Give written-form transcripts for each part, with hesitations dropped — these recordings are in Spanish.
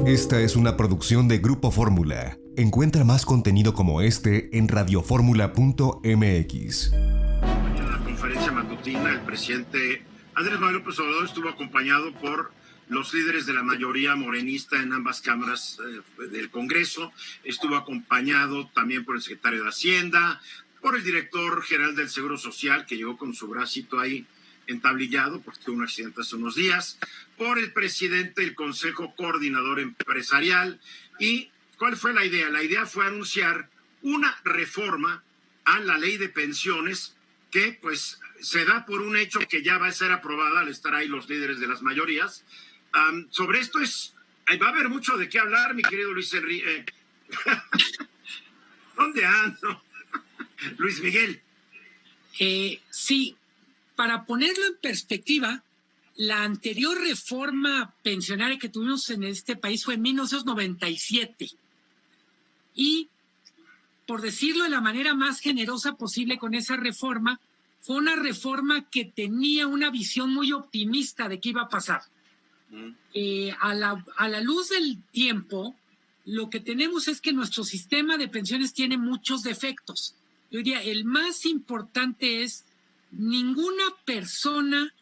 Esta es una producción de Grupo Fórmula. Encuentra más contenido como este en radioformula.mx. En la conferencia matutina, el presidente Andrés Manuel López Obrador estuvo acompañado por los líderes de la mayoría morenista en ambas cámaras del Congreso. Estuvo acompañado también por el secretario de Hacienda, por el director general del Seguro Social, que llegó con su bracito ahí entablillado porque tuvo un accidente hace unos días, por el presidente del Consejo Coordinador Empresarial. ¿Y cuál fue la idea? La idea fue anunciar una reforma a la ley de pensiones que pues se da por un hecho que ya va a ser aprobada al estar ahí los líderes de las mayorías. Sobre esto va a haber mucho de qué hablar, mi querido Luis Enrique. ¿Dónde ando? Luis Miguel. Sí, para ponerlo en perspectiva, la anterior reforma pensionaria que tuvimos en este país fue en 1997. Y, por decirlo de la manera más generosa posible con esa reforma, fue una reforma que tenía una visión muy optimista de qué iba a pasar. A la luz del tiempo, lo que tenemos es que nuestro sistema de pensiones tiene muchos defectos. Yo diría, el más importante es ninguna persona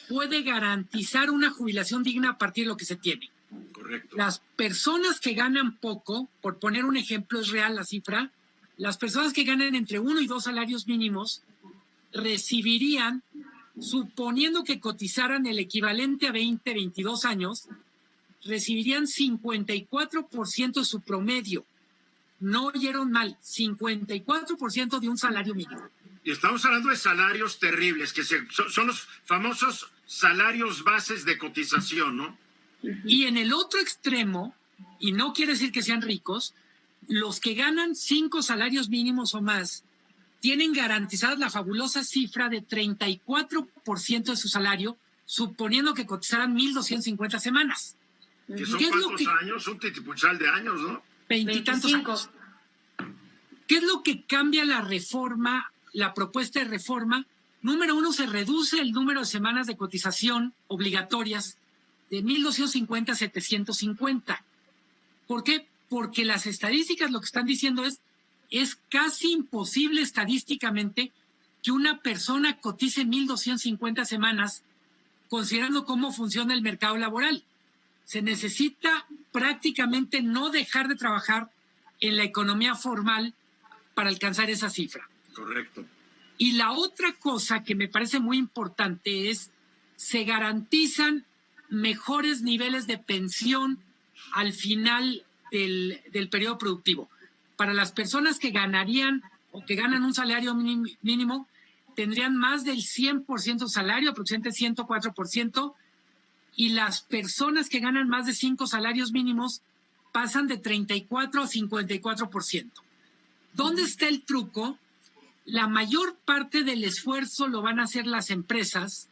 puede garantizar una jubilación digna a partir de lo que se tiene. Correcto. Las personas que ganan poco, por poner un ejemplo, es real la cifra, las personas que ganan entre 1 y 2 salarios mínimos recibirían, suponiendo que cotizaran el equivalente a 20, 22 años, recibirían 54% de su promedio. No oyeron mal, 54% de un salario mínimo. Y estamos hablando de salarios terribles, que son los famosos salarios bases de cotización, ¿no? Y en el otro extremo, y no quiere decir que sean ricos, los que ganan 5 salarios mínimos o más tienen garantizada la fabulosa cifra de 34% de su salario, suponiendo que cotizaran 1,250 semanas. ¿Que son cuántos años? Un titipuchal de años, ¿no? 20 y tantos años. ¿Qué es lo que cambia la reforma, la propuesta de reforma? Número 1, se reduce el número de semanas de cotización obligatorias de 1,250 a 750. ¿Por qué? Porque las estadísticas lo que están diciendo es casi imposible estadísticamente que una persona cotice 1,250 semanas considerando cómo funciona el mercado laboral. Se necesita prácticamente no dejar de trabajar en la economía formal para alcanzar esa cifra. Correcto. Y la otra cosa que me parece muy importante es, se garantizan mejores niveles de pensión al final del periodo productivo. Para las personas que ganarían o que ganan un salario mínimo, tendrían más del 100% salario, aproximadamente 104%, y las personas que ganan más de 5 salarios mínimos pasan de 34 a 54%. ¿Dónde está el truco? La mayor parte del esfuerzo lo van a hacer las empresas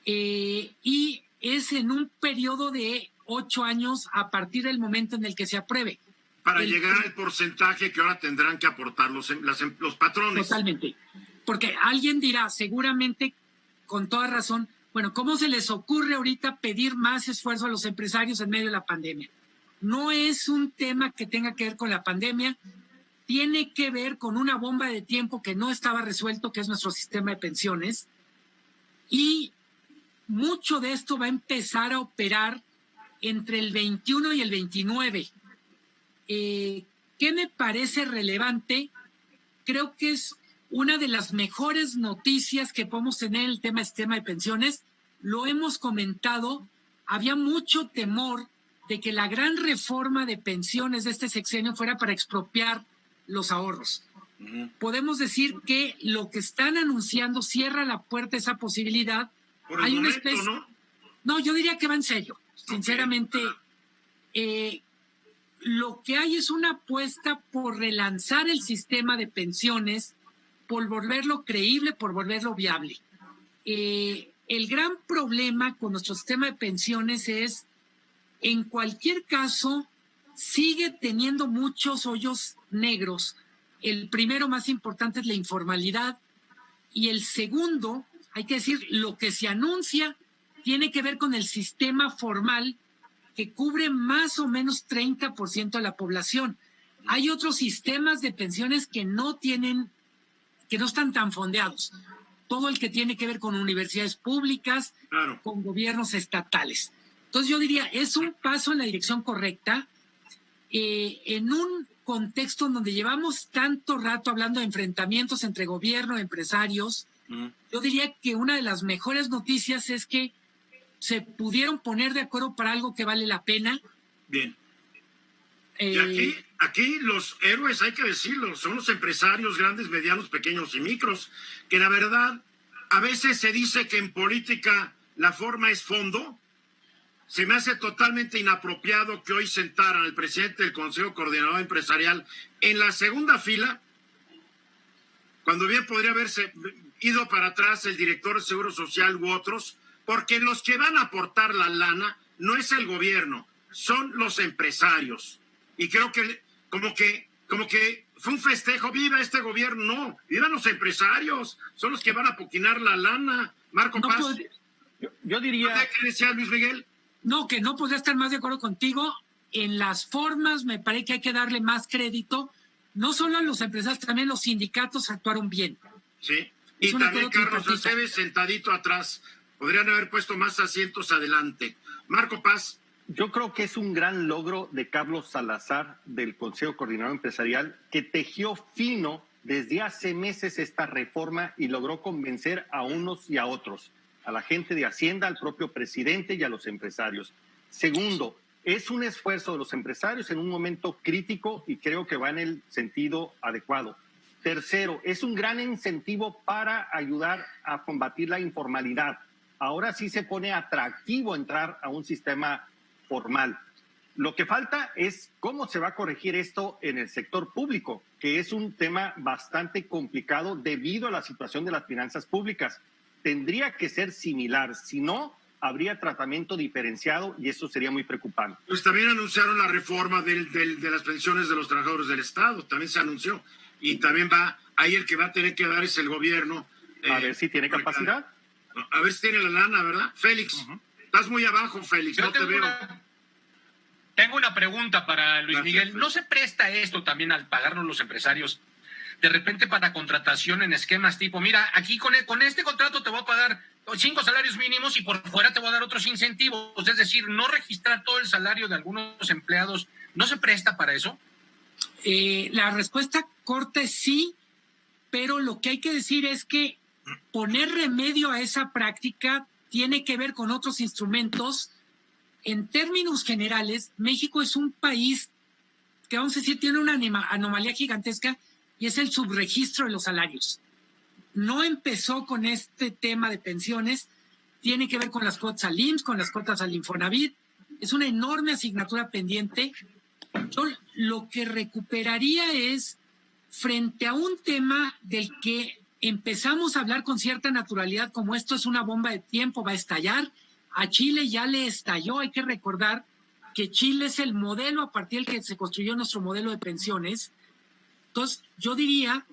y es en un periodo de 8 años a partir del momento en el que se apruebe. Para llegar al porcentaje que ahora tendrán que aportar los patrones. Totalmente. Porque alguien dirá, seguramente con toda razón, bueno, ¿cómo se les ocurre ahorita pedir más esfuerzo a los empresarios en medio de la pandemia? No es un tema que tenga que ver con la pandemia, tiene que ver con una bomba de tiempo que no estaba resuelto, que es nuestro sistema de pensiones, y mucho de esto va a empezar a operar entre el 21 y el 29. ¿Qué me parece relevante? Creo que es una de las mejores noticias que podemos tener en el sistema de pensiones. Lo hemos comentado, había mucho temor de que la gran reforma de pensiones de este sexenio fuera para expropiar los ahorros. Podemos decir que lo que están anunciando cierra la puerta a esa posibilidad. Por el momento, ¿no? No, yo diría que va en serio. Sinceramente, lo que hay es una apuesta por relanzar el sistema de pensiones, por volverlo creíble, por volverlo viable. El gran problema con nuestro sistema de pensiones es, en cualquier caso, sigue teniendo muchos hoyos negros. El primero más importante es la informalidad y el segundo, hay que decir, lo que se anuncia tiene que ver con el sistema formal que cubre más o menos 30% de la población. Hay otros sistemas de pensiones que no están tan fondeados. Todo el que tiene que ver con universidades públicas, Claro. con gobiernos estatales. Entonces yo diría, es un paso en la dirección correcta, en un contexto en donde llevamos tanto rato hablando de enfrentamientos entre gobierno y empresarios. Yo diría que una de las mejores noticias es que se pudieron poner de acuerdo para algo que vale la pena. Bien. Y aquí los héroes, hay que decirlo, son los empresarios grandes, medianos, pequeños y micros, que la verdad, a veces se dice que en política la forma es fondo. Se me hace totalmente inapropiado que hoy sentaran al presidente del Consejo Coordinador Empresarial en la segunda fila, cuando bien podría haberse ido para atrás el director de Seguro Social u otros, porque los que van a aportar la lana no es el gobierno, son los empresarios. Y creo que como que fue un festejo, viva este gobierno, no, vivan los empresarios, son los que van a poquinar la lana. Marco Paz, yo diría... ¿qué decía Luis Miguel? No, que no podría estar más de acuerdo contigo. En las formas me parece que hay que darle más crédito, no solo a los empresarios, también los sindicatos actuaron bien. Sí, y también Carlos Aceves sentadito atrás. Podrían haber puesto más asientos adelante. Marco Paz. Yo creo que es un gran logro de Carlos Salazar del Consejo Coordinador Empresarial, que tejió fino desde hace meses esta reforma y logró convencer a unos y a otros, a la gente de Hacienda, al propio presidente y a los empresarios. Segundo, es un esfuerzo de los empresarios en un momento crítico y creo que va en el sentido adecuado. Tercero, es un gran incentivo para ayudar a combatir la informalidad. Ahora sí se pone atractivo entrar a un sistema formal. Lo que falta es cómo se va a corregir esto en el sector público, que es un tema bastante complicado debido a la situación de las finanzas públicas. Tendría que ser similar, si no, habría tratamiento diferenciado y eso sería muy preocupante. Pues también anunciaron la reforma de las pensiones de los trabajadores del Estado, también se anunció. Y también ahí el que va a tener que dar es el gobierno. A ver si tiene capacidad. A ver si tiene la lana, ¿verdad? Félix, estás muy abajo, Félix, Yo no te veo. Tengo una pregunta para Luis Gracias, Miguel. ¿No se presta esto también al pagarnos los empresarios de repente para contratación en esquemas tipo, mira, aquí con este contrato te voy a pagar 5 salarios mínimos y por fuera te voy a dar otros incentivos? Es decir, no registrar todo el salario de algunos empleados. ¿No se presta para eso? La respuesta corta es sí, pero lo que hay que decir es que poner remedio a esa práctica tiene que ver con otros instrumentos. En términos generales, México es un país que, vamos a decir, tiene una anomalía gigantesca y es el subregistro de los salarios. No empezó con este tema de pensiones, tiene que ver con las cuotas al IMSS, con las cuotas al Infonavit. Es una enorme asignatura pendiente. Yo lo que recuperaría es, frente a un tema del que empezamos a hablar con cierta naturalidad, como esto es una bomba de tiempo, va a estallar. A Chile ya le estalló. Hay que recordar que Chile es el modelo a partir del que se construyó nuestro modelo de pensiones. Entonces, yo diría,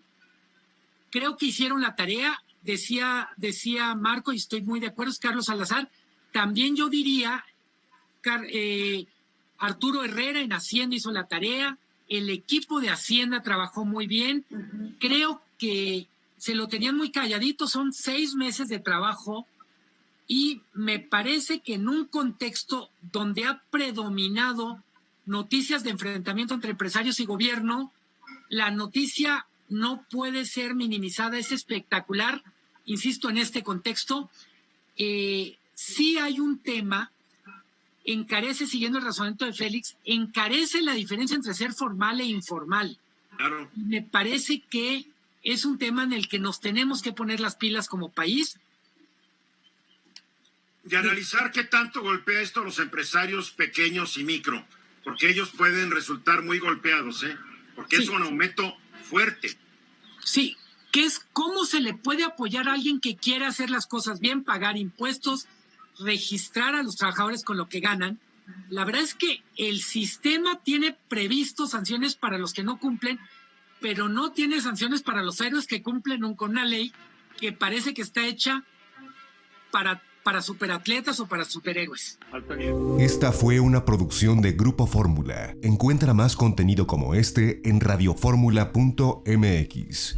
creo que hicieron la tarea, decía Marco, y estoy muy de acuerdo, es Carlos Salazar. También yo diría, Arturo Herrera en Hacienda hizo la tarea, el equipo de Hacienda trabajó muy bien. Creo que se lo tenían muy calladito, son 6 meses de trabajo y me parece que en un contexto donde ha predominado noticias de enfrentamiento entre empresarios y gobierno, la noticia no puede ser minimizada, es espectacular, insisto, en este contexto. Sí hay un tema, encarece, siguiendo el razonamiento de Félix, encarece la diferencia entre ser formal e informal. Claro. Me parece que es un tema en el que nos tenemos que poner las pilas como país. Y analizar qué tanto golpea esto a los empresarios pequeños y micro, porque ellos pueden resultar muy golpeados, porque es un aumento fuerte. Sí, que es cómo se le puede apoyar a alguien que quiera hacer las cosas bien, pagar impuestos, registrar a los trabajadores con lo que ganan. La verdad es que el sistema tiene previsto sanciones para los que no cumplen, pero no tiene sanciones para los héroes que cumplen con una ley que parece que está hecha para para superatletas o para superhéroes. Esta fue una producción de Grupo Fórmula. Encuentra más contenido como este en radioformula.mx.